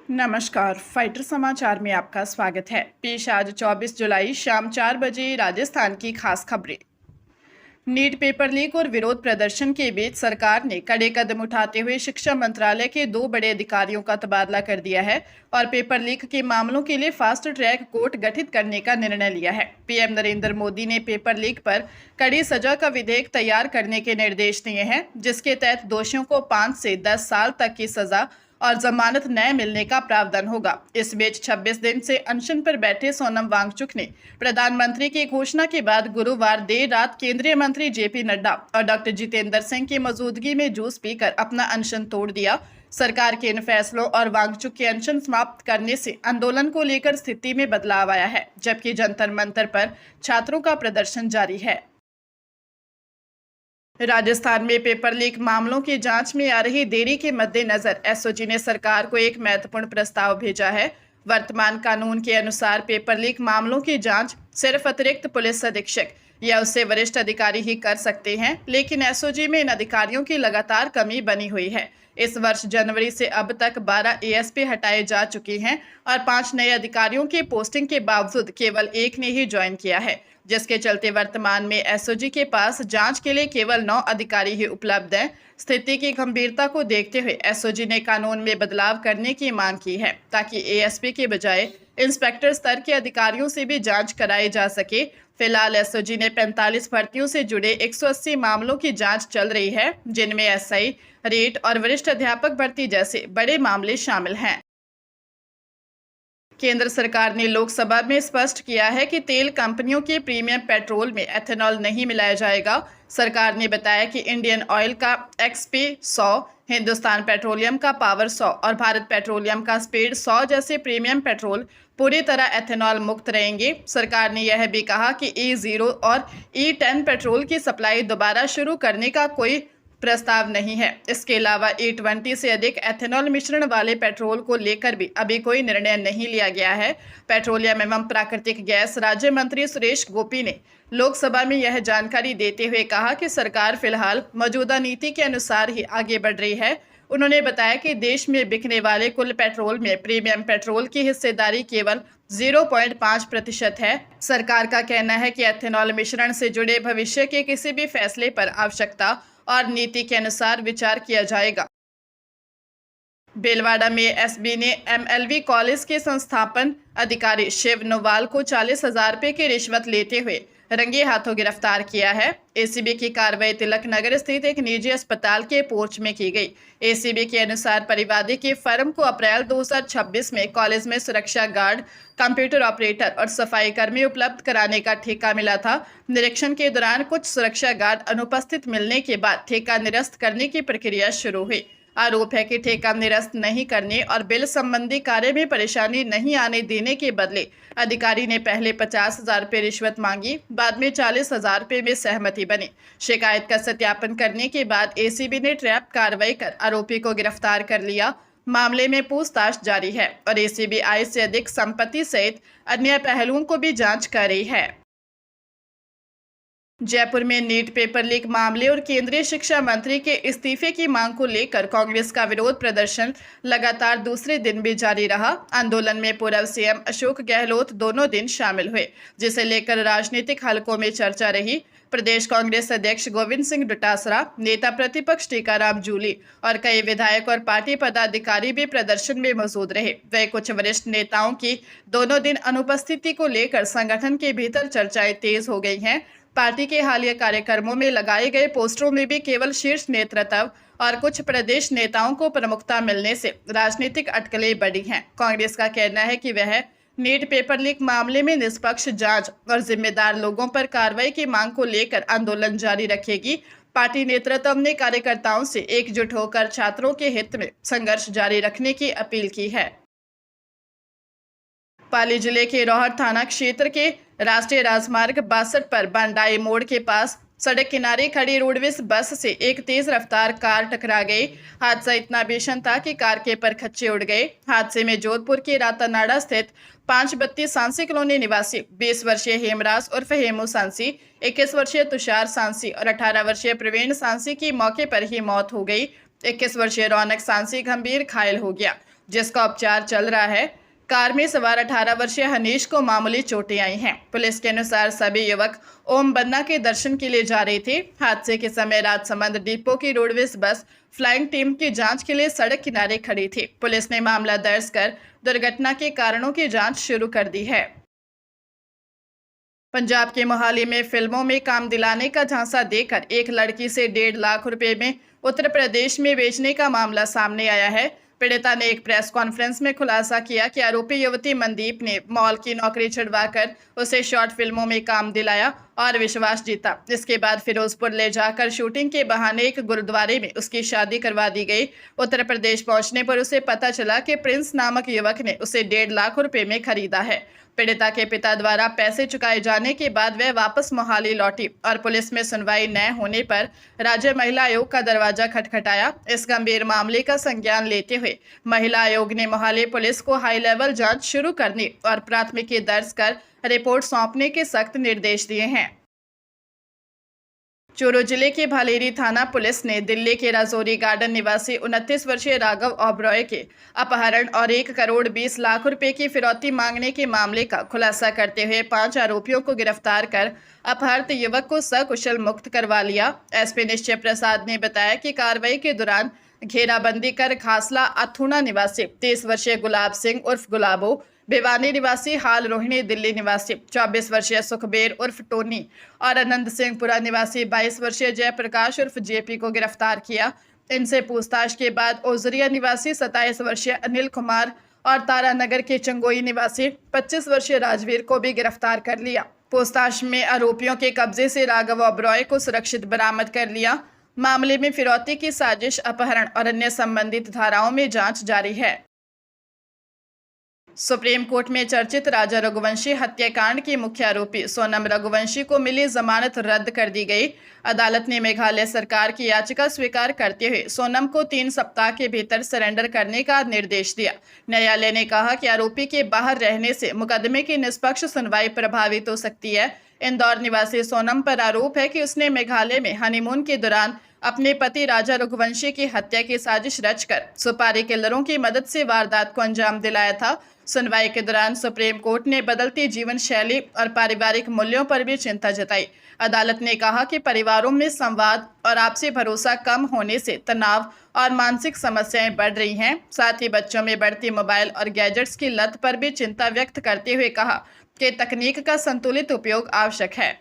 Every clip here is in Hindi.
नमस्कार, फाइटर समाचार में आपका स्वागत है। पेश आज 24 जुलाई शाम 4 बजे राजस्थान की खास खबरें। नीट पेपर लीक और विरोध प्रदर्शन के बीच सरकार ने कड़े कदम उठाते हुए शिक्षा मंत्रालय के 2 बड़े अधिकारियों का तबादला कर दिया है और पेपर लीक के मामलों के लिए फास्ट ट्रैक कोर्ट गठित करने का निर्णय लिया है। पीएम नरेंद्र मोदी ने पेपर लीक पर कड़ी सजा का विधेयक तैयार करने के निर्देश दिए हैं, जिसके तहत दोषियों को 5 से 10 साल तक की सजा और जमानत न मिलने का प्रावधान होगा। इस बीच 26 दिन से अनशन पर बैठे सोनम वांगचुक ने प्रधानमंत्री की घोषणा के बाद गुरुवार देर रात केंद्रीय मंत्री जेपी नड्डा और डॉक्टर जितेंद्र सिंह की मौजूदगी में जूस पीकर अपना अनशन तोड़ दिया। सरकार के इन फैसलों और वांगचुक के अनशन समाप्त करने से आंदोलन को लेकर स्थिति में बदलाव आया है, जबकि जंतर मंतर पर छात्रों का प्रदर्शन जारी है। राजस्थान में पेपर लीक मामलों की जांच में आ रही देरी के मद्देनजर एसओजी ने सरकार को एक महत्वपूर्ण प्रस्ताव भेजा है। वर्तमान कानून के अनुसार पेपर लीक मामलों की जांच सिर्फ अतिरिक्त पुलिस अधीक्षक या उससे वरिष्ठ अधिकारी ही कर सकते हैं, लेकिन एसओजी में इन अधिकारियों की लगातार कमी बनी हुई है। इस वर्ष जनवरी से अब तक 12 एएसपी हटाए जा चुके हैं और 5 नए अधिकारियों की पोस्टिंग के बावजूद केवल एक ने ही ज्वाइन किया है, जिसके चलते वर्तमान में एसओजी के पास जांच के लिए केवल 9 अधिकारी ही उपलब्ध हैं। स्थिति की गंभीरता को देखते हुए एसओजी ने कानून में बदलाव करने की मांग की है, ताकि एएसपी के बजाय इंस्पेक्टर स्तर के अधिकारियों से भी जांच कराई जा सके। फिलहाल एसओजी ने 45 भर्तियों से जुड़े 180 मामलों की जांच चल रही है, जिनमें एसआई, रेट और वरिष्ठ अध्यापक भर्ती जैसे बड़े मामले शामिल हैं। केंद्र सरकार ने लोकसभा में स्पष्ट किया है कि तेल कंपनियों के प्रीमियम पेट्रोल में एथेनॉल नहीं मिलाया जाएगा। सरकार ने बताया कि इंडियन ऑयल का एक्सपी 100, हिंदुस्तान पेट्रोलियम का पावर 100 और भारत पेट्रोलियम का स्पीड 100 जैसे प्रीमियम पेट्रोल पूरी तरह एथेनॉल मुक्त रहेंगे। सरकार ने यह भी कहा कि E0 और E10 पेट्रोल की सप्लाई दोबारा शुरू करने का कोई प्रस्ताव नहीं है। इसके अलावा E20 से अधिक एथेनॉल मिश्रण वाले पेट्रोल को लेकर भी अभी कोई निर्णय नहीं लिया गया है। पेट्रोलियम एवं प्राकृतिक गैस राज्य मंत्री सुरेश गोपी ने लोकसभा में यह जानकारी देते हुए कहा कि सरकार फिलहाल मौजूदा नीति के अनुसार ही आगे बढ़ रही है। उन्होंने बताया कि देश में बिकने वाले कुल पेट्रोल में प्रीमियम पेट्रोल की हिस्सेदारी केवल 0.5% है। सरकार का कहना है कि एथेनॉल मिश्रण से जुड़े भविष्य के किसी भी फैसले पर आवश्यकता और नीति के अनुसार विचार किया जाएगा। भीलवाड़ा में एसबी ने एमएलवी कॉलेज के संस्थापन अधिकारी शिव नोवाल को 40,000 रुपये की रिश्वत लेते हुए रंगे हाथों गिरफ्तार किया है। एसीबी की कार्रवाई तिलक नगर स्थित एक निजी अस्पताल के पोर्च में की गई। एसीबी के अनुसार परिवादी की फर्म को अप्रैल 2026 में कॉलेज में सुरक्षा गार्ड, कंप्यूटर ऑपरेटर और सफाई कर्मी उपलब्ध कराने का ठेका मिला था। निरीक्षण के दौरान कुछ सुरक्षा गार्ड अनुपस्थित मिलने के बाद ठेका निरस्त करने की प्रक्रिया शुरू हुई। आरोप है कि ठेका निरस्त नहीं करने और बिल संबंधी कार्य में परेशानी नहीं आने देने के बदले अधिकारी ने पहले 50,000 रुपये रिश्वत मांगी, बाद में 40,000 रुपये में सहमति बनी। शिकायत का सत्यापन करने के बाद एसीबी ने ट्रैप कार्रवाई कर आरोपी को गिरफ्तार कर लिया। मामले में पूछताछ जारी है और एसीबी आय से अधिक संपत्ति सहित अन्य पहलुओं को भी जांच कर रही है। जयपुर में नीट पेपर लीक मामले और केंद्रीय शिक्षा मंत्री के इस्तीफे की मांग को लेकर कांग्रेस का विरोध प्रदर्शन लगातार दूसरे दिन भी जारी रहा। आंदोलन में पूर्व सीएम अशोक गहलोत दोनों दिन शामिल हुए, जिसे लेकर राजनीतिक हलकों में चर्चा रही। प्रदेश कांग्रेस अध्यक्ष गोविंद सिंह डोटासरा, नेता प्रतिपक्ष टीकाराम जूली और कई विधायक और पार्टी पदाधिकारी भी प्रदर्शन में मौजूद रहे। वे कुछ वरिष्ठ नेताओं की दोनों दिन अनुपस्थिति को लेकर संगठन के भीतर चर्चाएं तेज हो गई हैं। पार्टी के हालिया कार्यक्रमों में लगाए गए पोस्टरों में भी केवल शीर्ष नेतृत्व और कुछ प्रदेश नेताओं को प्रमुखता मिलने से राजनीतिक अटकलें बढ़ी हैं। कांग्रेस का कहना है कि वह नीट पेपर लीक मामले में निष्पक्ष जांच और जिम्मेदार लोगों पर कार्रवाई की मांग को लेकर आंदोलन जारी रखेगी। पार्टी नेतृत्व ने कार्यकर्ताओं से एकजुट होकर छात्रों के हित में संघर्ष जारी रखने की अपील की है। पाली जिले के रोहट थाना क्षेत्र के राष्ट्रीय राजमार्ग 62 पर बंडाई मोड़ के पास सड़क किनारे खड़ी रोडवेज बस से एक तेज रफ्तार कार टकरा गई। हादसा इतना भीषण था कि कार के परखच्चे उड़ गए। हादसे में जोधपुर के रातानाड़ा स्थित 532 सांसी कॉलोनी निवासी 20 वर्षीय हेमराज उर्फ हेमू सांसी, 21 वर्षीय तुषार सांसी और 18 वर्षीय प्रवीण सांसी की मौके पर ही मौत हो गई। 21 वर्षीय रौनक सांसी गंभीर घायल हो गया। जिसका उपचार चल रहा है। कार में सवार 18 वर्षीय हनीश को मामूली चोटें आई हैं। पुलिस के अनुसार सभी युवक ओम बन्ना के दर्शन के लिए जा रहे थे। हादसे के समय राजसमंद डिपो की रोडवेज बस फ्लाइंग टीम की जांच के लिए सड़क किनारे खड़ी थी। पुलिस ने मामला दर्ज कर दुर्घटना के कारणों की जांच शुरू कर दी है। पंजाब के मोहाली में फिल्मों में काम दिलाने का झांसा देकर एक लड़की से 1.5 लाख रुपए में उत्तर प्रदेश में बेचने का मामला सामने आया है। पीड़िता ने एक प्रेस कॉन्फ्रेंस में खुलासा किया कि आरोपी युवती मनदीप ने मॉल की नौकरी छुड़वाकर उसे शॉर्ट फिल्मों में काम दिलाया और विश्वास जीता। इसके बाद फिरोजपुर ले जाकर शूटिंग के बहाने एक गुरुद्वारे में उसकी शादी करवा दी गई। उत्तर प्रदेश पहुंचने पर उसे पता चला कि प्रिंस नामक युवक ने उसे 1.5 लाख रुपए में खरीदा है। पीड़िता के पिता द्वारा पैसे चुकाए जाने के बाद वह वापस मोहाली लौटी और पुलिस में सुनवाई न होने पर राज्य महिला आयोग का दरवाजा खटखटाया। इस गंभीर मामले का संज्ञान लेते हुए महिला आयोग ने मोहाली पुलिस को हाई लेवल जांच शुरू करने और प्राथमिकी दर्ज कर रिपोर्ट सौंपने के सख्त निर्देश दिए हैं। चूरू जिले के भालेरी थाना पुलिस ने दिल्ली के राजौरी गार्डन निवासी 29 वर्षीय राघव ओबरॉय के अपहरण और 1 करोड़ 20 लाख रुपए की फिरौती मांगने के मामले का खुलासा करते हुए 5 आरोपियों को गिरफ्तार कर अपहृत युवक को सकुशल मुक्त करवा लिया। एसपी निश्चय प्रसाद ने बताया कि कार्रवाई के दौरान घेराबंदी कर खासला अथुना निवासी 30 वर्षीय गुलाब सिंह उर्फ गुलाबो, भिवानी निवासी हाल रोहिणी दिल्ली निवासी 24 वर्षीय सुखबीर उर्फ टोनी और आनंद सिंहपुरा निवासी 22 वर्षीय जयप्रकाश उर्फ जेपी को गिरफ्तार किया। इनसे पूछताछ के बाद ओजरिया निवासी 27 वर्षीय अनिल कुमार और तारानगर के चंगोई निवासी 25 वर्षीय राजवीर को भी गिरफ्तार कर लिया। पूछताछ में आरोपियों के कब्जे से राघव ओबरॉय को सुरक्षित बरामद कर लिया। मामले में फिरौती की साजिश, अपहरण और अन्य संबंधित धाराओं में जांच जारी है। सुप्रीम कोर्ट में चर्चित राजा रघुवंशी हत्याकांड की मुख्य आरोपी सोनम रघुवंशी को मिली जमानत रद्द कर दी गई। अदालत ने मेघालय सरकार की याचिका स्वीकार करते हुए सोनम को 3 सप्ताह के भीतर सरेंडर करने का निर्देश दिया। न्यायालय ने कहा कि आरोपी के बाहर रहने से मुकदमे की निष्पक्ष सुनवाई प्रभावित हो सकती है। इंदौर निवासी सोनम पर आरोप है कि उसने मेघालय में हनीमून के दौरान अपने पति राजा रघुवंशी की हत्या की साजिश रचकर सुपारी किलरों की मदद से वारदात को अंजाम दिलाया था। सुनवाई के दौरान सुप्रीम कोर्ट ने बदलती जीवन शैली और पारिवारिक मूल्यों पर भी चिंता जताई। अदालत ने कहा कि परिवारों में संवाद और आपसी भरोसा कम होने से तनाव और मानसिक समस्याएं बढ़ रही हैं। साथ ही बच्चों में बढ़ती मोबाइल और गैजेट्स की लत पर भी चिंता व्यक्त करते हुए कहा कि तकनीक का संतुलित उपयोग आवश्यक है।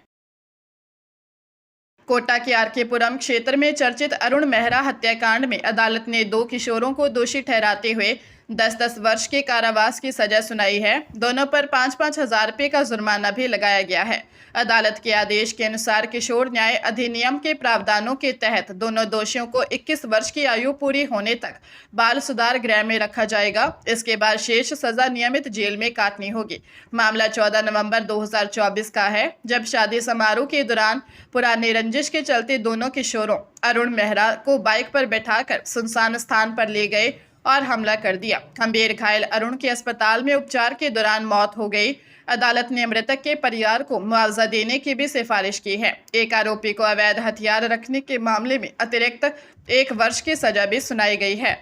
कोटा के आरकेपुरम क्षेत्र में चर्चित अरुण मेहरा हत्याकांड में अदालत ने 2 किशोरों को दोषी ठहराते हुए 10-10 वर्ष के कारावास की सजा सुनाई है। दोनों पर 5-5 हजार रुपये का जुर्माना भी लगाया गया है। अदालत के आदेश के अनुसार किशोर न्याय अधिनियम के प्रावधानों के तहत दोनों दोषियों को 21 वर्ष की आयु पूरी होने तक बाल सुधार गृह में रखा जाएगा। इसके बाद शेष सजा नियमित जेल में काटनी होगी। मामला 14 नवंबर 2024 का है, जब शादी समारोह के दौरान पुराने रंजिश के चलते दोनों किशोरों अरुण मेहरा को बाइक पर बैठाकर सुनसान स्थान पर ले गए और हमला कर दिया। गंभीर घायल अरुण की अस्पताल में उपचार के दौरान मौत हो गई। अदालत ने मृतक के परिवार को मुआवजा देने की भी सिफारिश की है। एक आरोपी को अवैध हथियार रखने के मामले में अतिरिक्त 1 वर्ष की सजा भी सुनाई गई है।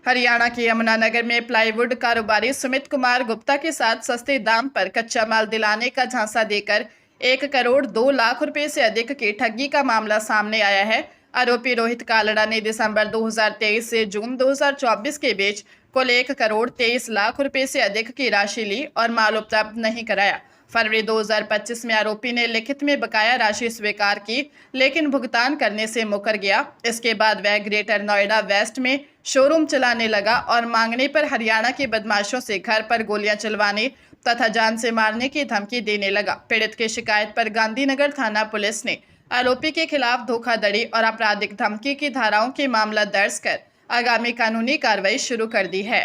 हरियाणा के यमुनानगर में प्लाईवुड कारोबारी सुमित कुमार गुप्ता के साथ सस्ते दाम पर कच्चा माल दिलाने का झांसा देकर 1 करोड़ 2 लाख रुपए से अधिक की ठगी का मामला सामने आया है। आरोपी रोहित कालड़ा ने दिसंबर 2023 से जून 2024 के बीच कुल 1 करोड़ 23 लाख रुपए से अधिक की राशि ली और माल उपलब्ध नहीं कराया। फरवरी 2025 में आरोपी ने लिखित में बकाया राशि स्वीकार की, लेकिन भुगतान करने से मुकर गया। इसके बाद वह ग्रेटर नोएडा वेस्ट में शोरूम चलाने लगा और मांगने पर हरियाणा के बदमाशों से घर पर गोलियां चलवाने तथा जान से मारने की धमकी देने लगा। पीड़ित की शिकायत पर गांधीनगर थाना पुलिस ने आरोपी के खिलाफ धोखाधड़ी और आपराधिक धमकी की धाराओं के मामला दर्ज कर आगामी कानूनी कार्रवाई शुरू कर दी है।